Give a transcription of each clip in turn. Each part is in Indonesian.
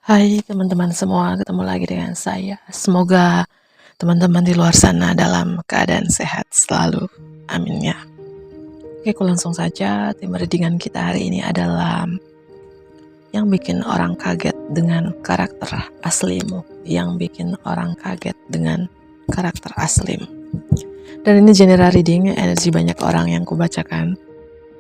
Hai teman-teman semua, ketemu lagi dengan saya. Semoga teman-teman di luar sana dalam keadaan sehat selalu. Amin ya. Oke, aku langsung saja. Tema readingan kita hari ini adalah yang bikin orang kaget dengan karakter aslimu. Yang bikin orang kaget dengan karakter aslimu. Dan ini general reading, energi banyak orang yang kubacakan.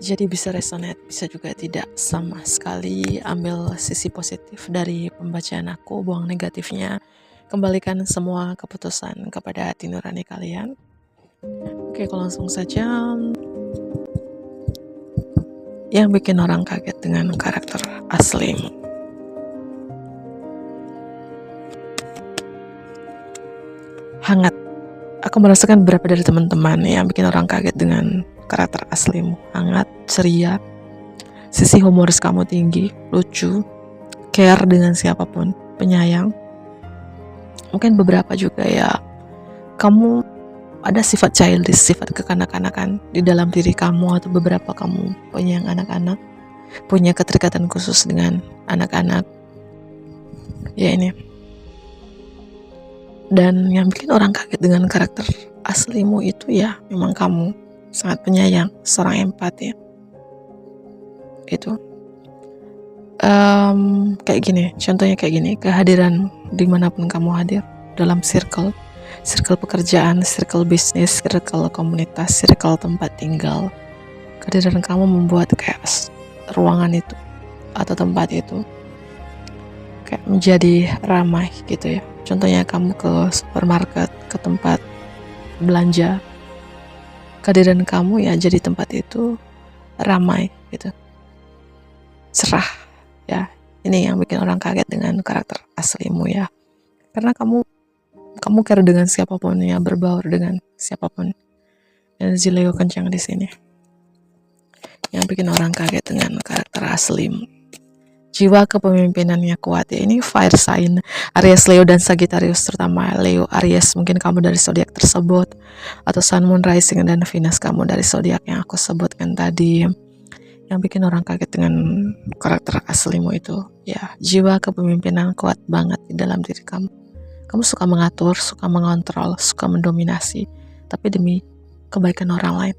Jadi bisa resonate, bisa juga tidak. Sama sekali ambil sisi positif dari pembacaan aku, buang negatifnya. Kembalikan semua keputusan kepada hati nurani kalian. Oke, aku langsung saja. Yang bikin orang kaget dengan karakter aslimu. Hangat. Aku merasakan beberapa dari teman-teman yang bikin orang kaget dengan karakter aslimu. Hangat, ceria, sisi humoris kamu tinggi, lucu, care dengan siapapun, penyayang. Mungkin beberapa juga ya, kamu ada sifat childish, sifat kekanak-kanakan di dalam diri kamu, atau beberapa kamu punya yang anak-anak, punya keterikatan khusus dengan anak-anak. Ya ini. Dan yang bikin orang kaget dengan karakter aslimu itu ya, memang kamu sangat penyayang, seorang empati ya. Itu. Kayak gini, contohnya kayak gini, kehadiran dimanapun kamu hadir, dalam circle pekerjaan, circle bisnis, circle komunitas, circle tempat tinggal, kehadiran kamu membuat kayak ruangan itu atau tempat itu kayak menjadi ramai gitu ya. Contohnya kamu ke supermarket, ke tempat belanja, kehadiran kamu ya jadi tempat itu ramai gitu, cerah ya. Ini yang bikin orang kaget dengan karakter aslimu ya, karena kamu care dengan siapapun ya, berbaur dengan siapapun. Energi Leo kencang di sini. Yang bikin orang kaget dengan karakter aslimu. Jiwa kepemimpinannya kuat ya. Ini fire sign Aries, Leo, dan Sagittarius, terutama Leo, Aries, mungkin kamu dari zodiak tersebut, atau Sun, Moon, Rising, dan Venus kamu dari zodiak yang aku sebutkan tadi. Yang bikin orang kaget dengan karakter aslimu itu ya, jiwa kepemimpinan kuat banget di dalam diri kamu. Kamu suka mengatur, suka mengontrol, suka mendominasi, tapi demi kebaikan orang lain.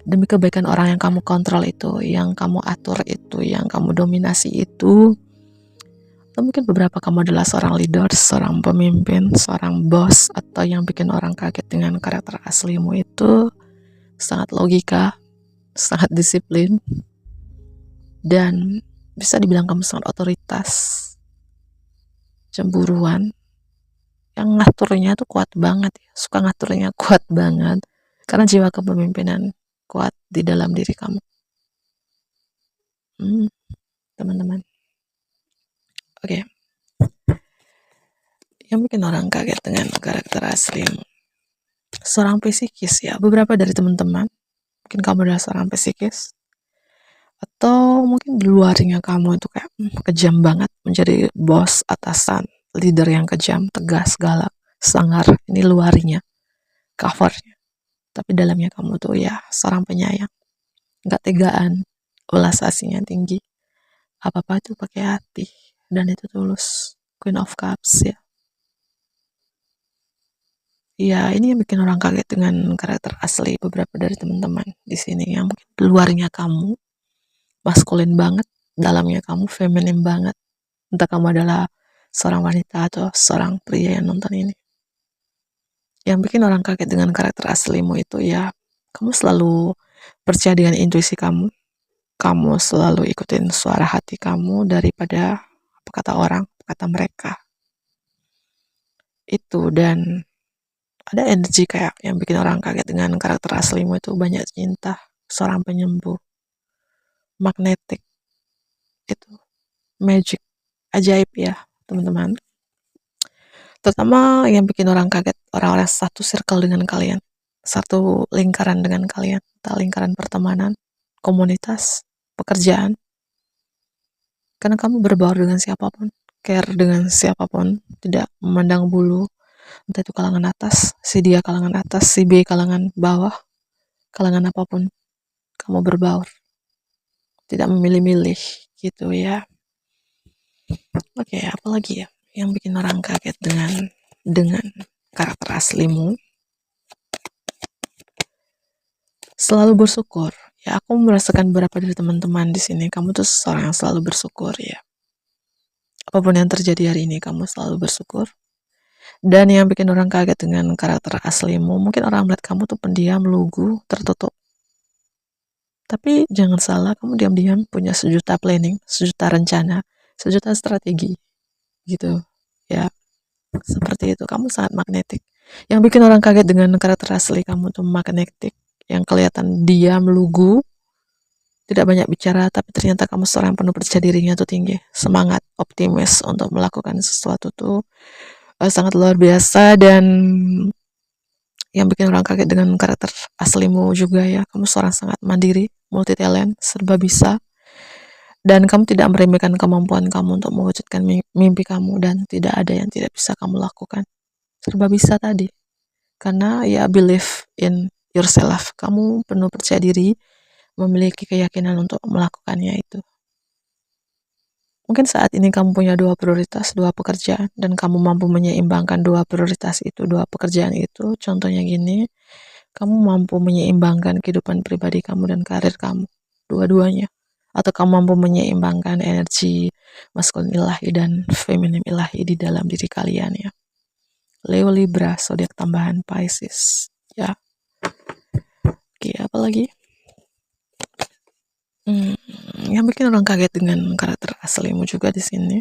Demi kebaikan orang yang kamu kontrol itu, yang kamu atur itu, yang kamu dominasi itu. Atau mungkin beberapa kamu adalah seorang leader, seorang pemimpin, seorang bos, atau yang bikin orang kaget dengan karakter aslimu itu sangat logika, sangat disiplin, dan bisa dibilang kamu sangat otoritas, cemburuan, yang ngaturnya tuh kuat banget ya, suka ngaturnya kuat banget, karena jiwa kepemimpinan kuat di dalam diri kamu. Teman-teman. Oke. Yang bikin orang kaget dengan karakter aslimu. Seorang psikis ya, beberapa dari teman-teman, mungkin kamu adalah seorang psikis, atau mungkin di luarnya kamu itu kayak kejam banget, menjadi bos, atasan, leader yang kejam, tegas, galak, sangar. Ini luarnya, covernya, tapi dalamnya kamu tuh ya seorang penyayang, nggak tegaan, welas asihnya tinggi, apa-apa tuh pakai hati, dan itu tulus. Queen of Cups ya. Ya, ini yang bikin orang kaget dengan karakter asli beberapa dari teman-teman di sini, yang mungkin luarnya kamu maskulin banget, dalamnya kamu feminim banget. Entah kamu adalah seorang wanita atau seorang pria yang nonton ini. Yang bikin orang kaget dengan karakter aslimu itu ya, kamu selalu percaya dengan intuisi kamu. Kamu selalu ikutin suara hati kamu daripada apa kata orang, apa kata mereka. Itu, dan ada energi kayak yang bikin orang kaget dengan karakter aslimu itu banyak cinta, seorang penyembuh, magnetik, itu magic, ajaib ya teman-teman. Terutama yang bikin orang kaget, orang-orang satu circle dengan kalian, satu lingkaran dengan kalian, entah lingkaran pertemanan, komunitas, pekerjaan. Karena kamu berbaur dengan siapapun, care dengan siapapun, tidak memandang bulu, entah itu kalangan atas, si dia kalangan atas, si B kalangan bawah, kalangan apapun, kamu berbaur, tidak memilih-milih gitu ya. Oke, apalagi ya yang bikin orang kaget dengan karakter aslimu? Selalu bersyukur. Ya, aku merasakan beberapa dari teman-teman di sini, kamu tuh seorang yang selalu bersyukur ya. Apapun yang terjadi hari ini, kamu selalu bersyukur. Dan yang bikin orang kaget dengan karakter aslimu, mungkin orang melihat kamu tuh pendiam, lugu, tertutup. Tapi jangan salah, kamu diam-diam punya sejuta planning, sejuta rencana, sejuta strategi, gitu. Ya, seperti itu. Kamu sangat magnetik. Yang bikin orang kaget dengan karakter asli kamu tuh magnetik, yang kelihatan diam, lugu, tidak banyak bicara, tapi ternyata kamu seorang yang penuh percaya dirinya tuh tinggi, semangat, optimis untuk melakukan sesuatu tuh sangat luar biasa. Dan yang bikin orang kaget dengan karakter aslimu juga ya, kamu seorang sangat mandiri, multi talent, serba bisa, dan kamu tidak meremehkan kemampuan kamu untuk mewujudkan mimpi kamu, dan tidak ada yang tidak bisa kamu lakukan. Serba bisa tadi, karena ya believe in yourself, kamu penuh percaya diri, memiliki keyakinan untuk melakukannya itu. Mungkin saat ini kamu punya dua prioritas, dua pekerjaan, dan kamu mampu menyeimbangkan dua prioritas itu, dua pekerjaan itu. Contohnya gini, kamu mampu menyeimbangkan kehidupan pribadi kamu dan karir kamu, dua-duanya. Atau kamu mampu menyeimbangkan energi maskulin ilahi dan feminim ilahi di dalam diri kalian ya. Leo, Libra, zodiak tambahan Pisces. Ya. Oke, apa lagi? Yang bikin orang kaget dengan karakter aslimu juga di sini.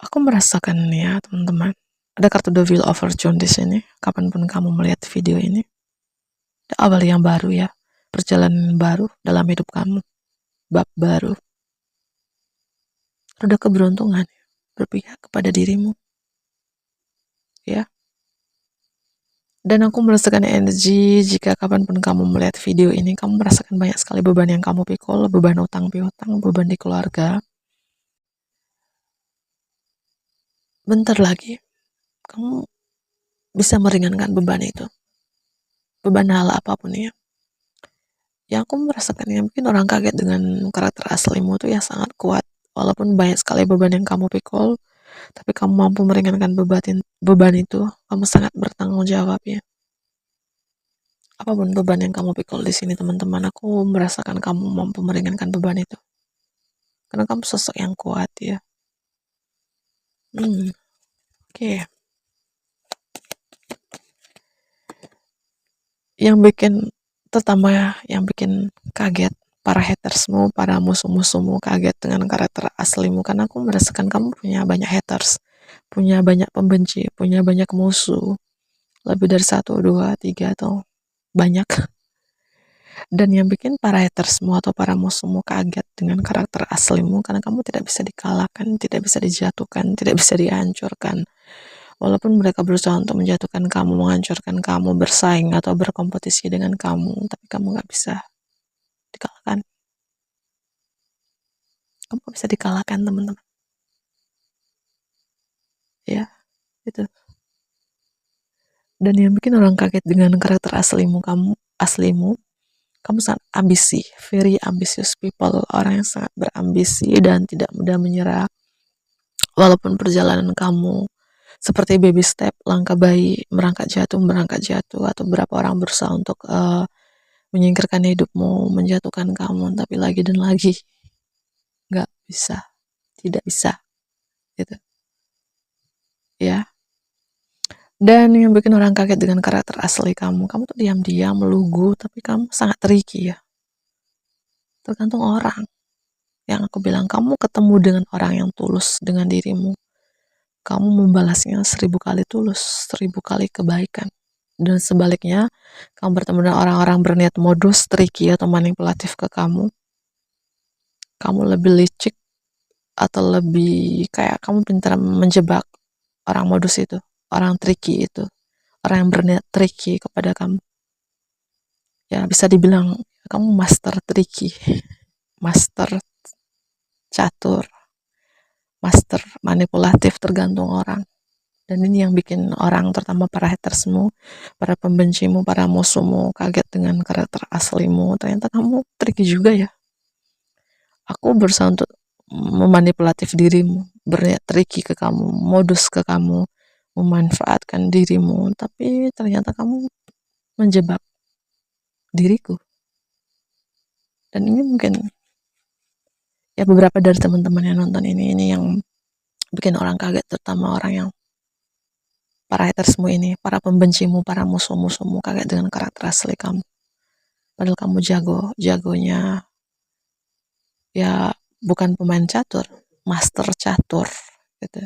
Aku merasakan ya teman-teman, ada kartu The Wheel of Fortune di sini. Kapanpun kamu melihat video ini, ada awal yang baru ya, perjalanan baru dalam hidup kamu, bab baru, roda keberuntungan berpihak kepada dirimu, ya. Dan aku merasakan energi jika kapanpun kamu melihat video ini, kamu merasakan banyak sekali beban yang kamu pikul, beban utang piutang, beban di keluarga. Bentar lagi, kamu bisa meringankan beban itu, beban hal apapun ya. Yang aku merasakan yang bikin orang kaget dengan karakter aslimu tuh ya sangat kuat. Walaupun banyak sekali beban yang kamu pikul, tapi kamu mampu meringankan beban itu, kamu sangat bertanggung jawab ya. Apapun beban yang kamu pikul di sini teman-teman, aku merasakan kamu mampu meringankan beban itu. Karena kamu sosok yang kuat ya. Oke. Yang bikin, terutama yang bikin kaget para hatersmu, para musuh-musuhmu kaget dengan karakter aslimu, karena aku merasakan kamu punya banyak haters, punya banyak pembenci, punya banyak musuh, lebih dari 1, 2, 3 atau banyak. Dan yang bikin para hatersmu atau para musuhmu kaget dengan karakter aslimu, karena kamu tidak bisa dikalahkan, tidak bisa dijatuhkan, tidak bisa dihancurkan. Walaupun mereka berusaha untuk menjatuhkan kamu, menghancurkan kamu, bersaing atau berkompetisi dengan kamu, tapi kamu gak bisa dikalahkan. Kamu gak bisa dikalahkan teman-teman. Ya, itu. Dan yang bikin orang kaget dengan karakter aslimu, kamu sangat ambisi, very ambitious people, orang yang sangat berambisi dan tidak mudah menyerah. Walaupun perjalanan kamu seperti baby step, langkah bayi, merangkak jatuh, atau berapa orang berusaha untuk menyingkirkan hidupmu, menjatuhkan kamu, tapi lagi dan lagi nggak bisa, tidak bisa, gitu, ya. Dan yang bikin orang kaget dengan karakter asli kamu tuh diam-diam, melugu, tapi kamu sangat tricky ya. Tergantung orang. Yang aku bilang, kamu ketemu dengan orang yang tulus dengan dirimu, kamu membalasnya 1000 kali tulus, 1000 kali kebaikan. Dan sebaliknya, kamu bertemu dengan orang-orang berniat modus, tricky atau manipulatif ke kamu lebih licik atau lebih kayak kamu pintar menjebak orang modus itu, orang tricky itu, orang yang berniat tricky kepada kamu. Ya, bisa dibilang kamu master tricky, master catur, master manipulatif, tergantung orang. Dan ini yang bikin orang, terutama para hatersmu, para pembencimu, para musuhmu kaget dengan karakter aslimu. Ternyata kamu tricky juga ya. Aku berusaha untuk memanipulatif dirimu, berniat tricky ke kamu, modus ke kamu, memanfaatkan dirimu, tapi ternyata kamu menjebak diriku. Dan ini mungkin ya beberapa dari teman-teman yang nonton ini yang bikin orang kaget, terutama orang yang para hatersmu ini, para pembencimu, para musuh-musuhmu kaget dengan karakter asli kamu. Padahal kamu jagonya ya bukan pemain catur, master catur gitu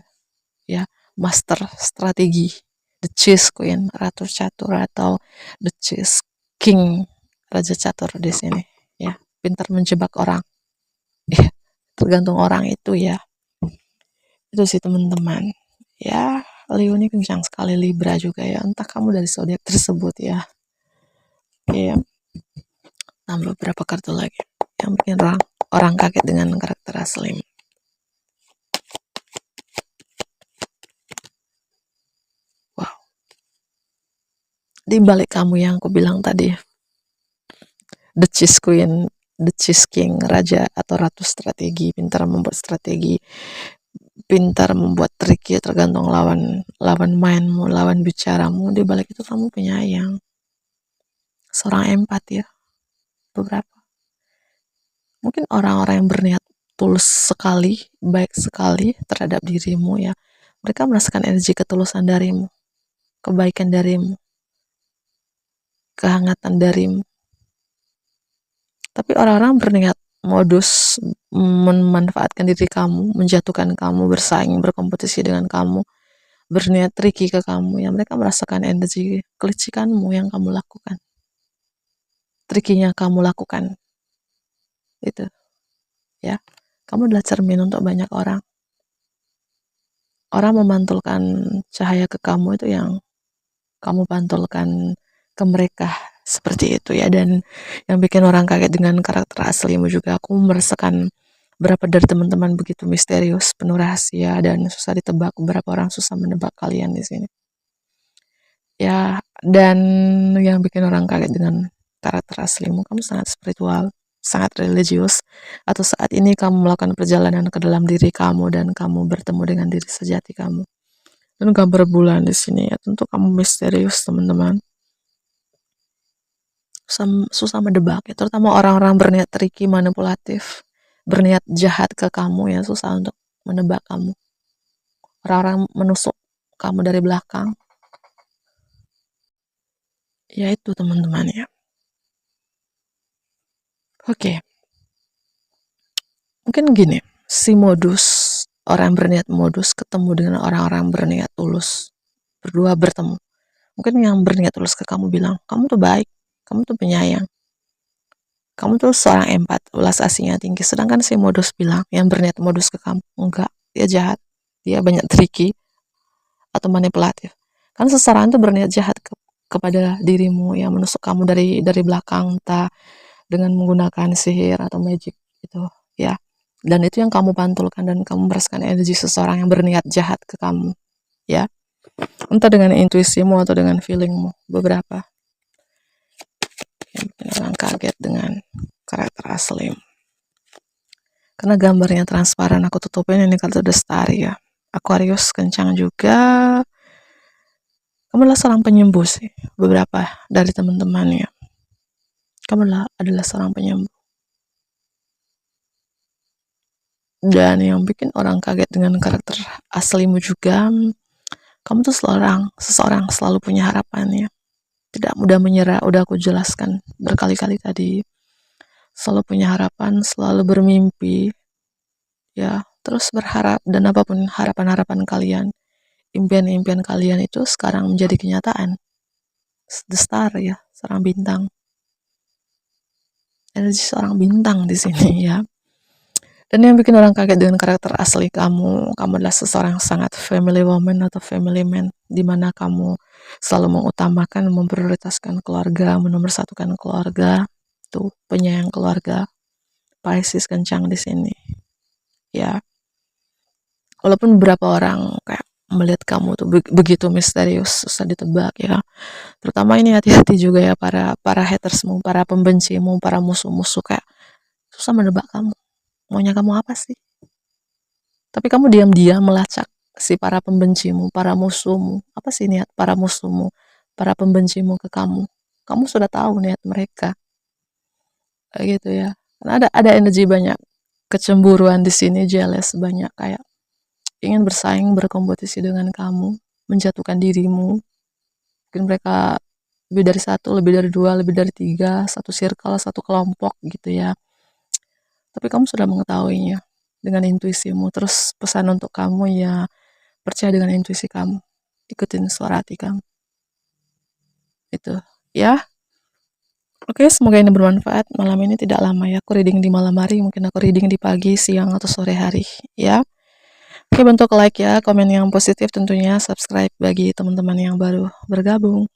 ya, master strategi, the chess queen, ratu catur atau the chess king, raja catur di sini ya, pintar menjebak orang ya, tergantung orang itu ya. Itu sih teman-teman ya. Leo ini kencang sekali, Libra juga ya, entah kamu dari zodiak tersebut ya. Iya, tambah berapa kartu lagi yang bikin orang kaget dengan karakter asli. Wow, di balik kamu yang aku bilang tadi, the cheese queen, the cheese king, raja atau ratu strategi, pintar membuat strategi, pintar membuat trik ya, tergantung lawan mainmu, lawan bicaramu. Di balik itu kamu penyayang, seorang empat ya. Beberapa mungkin orang-orang yang berniat tulus sekali, baik sekali terhadap dirimu ya, mereka merasakan energi ketulusan darimu, kebaikan darimu, kehangatan darimu. Tapi orang-orang berniat modus memanfaatkan diri kamu, menjatuhkan kamu, bersaing, berkompetisi dengan kamu, berniat tricky ke kamu, ya mereka merasakan energi kelicikanmu yang kamu lakukan, trikinya kamu lakukan itu ya. Kamu adalah cermin untuk banyak orang. Orang memantulkan cahaya ke kamu itu yang kamu pantulkan ke mereka, seperti itu ya. Dan yang bikin orang kaget dengan karakter aslimu juga, aku merasakan berapa dari teman-teman begitu misterius, penuh rahasia, dan susah ditebak. Beberapa orang susah menebak kalian di sini ya. Dan yang bikin orang kaget dengan karakter aslimu, kamu sangat spiritual, sangat religius, atau saat ini kamu melakukan perjalanan ke dalam diri kamu dan kamu bertemu dengan diri sejati kamu. Dan gambar bulan di sini ya, tentu kamu misterius teman-teman, susah menebak ya, terutama orang-orang berniat tricky, manipulatif, berniat jahat ke kamu ya, susah untuk menebak kamu. Orang-orang menusuk kamu dari belakang ya, itu teman-teman ya. Oke, mungkin gini, si modus, orang yang berniat modus ketemu dengan orang-orang berniat tulus, berdua bertemu. Mungkin yang berniat tulus ke kamu bilang, kamu tuh baik, kamu tuh penyayang, kamu tuh seorang empat, ulas aslinya tinggi. Sedangkan si modus bilang, yang berniat modus ke kamu, enggak, dia jahat, dia banyak tricky atau manipulatif. Kan seseorang itu berniat jahat kepada dirimu, yang menusuk kamu dari belakang, entah dengan menggunakan sihir atau magic itu ya. Dan itu yang kamu pantulkan, dan kamu merasakan energi seseorang yang berniat jahat ke kamu ya, entah dengan intuisimu atau dengan feelingmu. Beberapa yang bikin orang kaget dengan karakter asli, karena gambarnya transparan. Aku tutupin ini kartu The Star ya. Aquarius kencang juga. Kamu adalah seorang penyembuh sih, beberapa dari teman-teman ya. Kamu adalah seorang penyembuh. Dan yang bikin orang kaget dengan karakter aslimu juga, kamu tuh seseorang selalu punya harapan ya. Tidak mudah menyerah, udah aku jelaskan berkali-kali tadi. Selalu punya harapan, selalu bermimpi ya, terus berharap, dan apapun harapan-harapan kalian, impian-impian kalian itu sekarang menjadi kenyataan. The Star ya, seorang bintang. Energi seorang bintang di sini ya. Dan yang bikin orang kaget dengan karakter asli kamu adalah seseorang sangat family woman atau family man, di mana kamu selalu mengutamakan, memprioritaskan keluarga, menomorsatukan keluarga, tuh penyayang keluarga. Pisces kencang di sini ya. Walaupun beberapa orang kayak melihat kamu tuh begitu misterius, susah ditebak ya. Terutama ini hati-hati juga ya, para hatersmu, para pembencimu, para musuh-musuh, kayak susah menebak kamu. Maunya kamu apa sih? Tapi kamu diam-diam melacak si para pembencimu, para musuhmu. Apa sih niat para musuhmu, para pembencimu ke kamu? Kamu sudah tahu niat mereka, kayak gitu ya. Karena ada energi banyak kecemburuan di sini, jealous banyak, kayak ingin bersaing, berkompetisi dengan kamu, menjatuhkan dirimu. Mungkin mereka lebih dari satu, lebih dari dua, lebih dari tiga, satu circle, satu kelompok gitu ya. Tapi kamu sudah mengetahuinya dengan intuisimu. Terus pesan untuk kamu ya, percaya dengan intuisi kamu. Ikutin suara hati kamu. Itu. Ya. Oke, semoga ini bermanfaat. Malam ini tidak lama ya. Aku reading di malam hari, mungkin aku reading di pagi, siang, atau sore hari. Ya. Oke, bentuk like ya, komen yang positif tentunya, subscribe bagi teman-teman yang baru bergabung.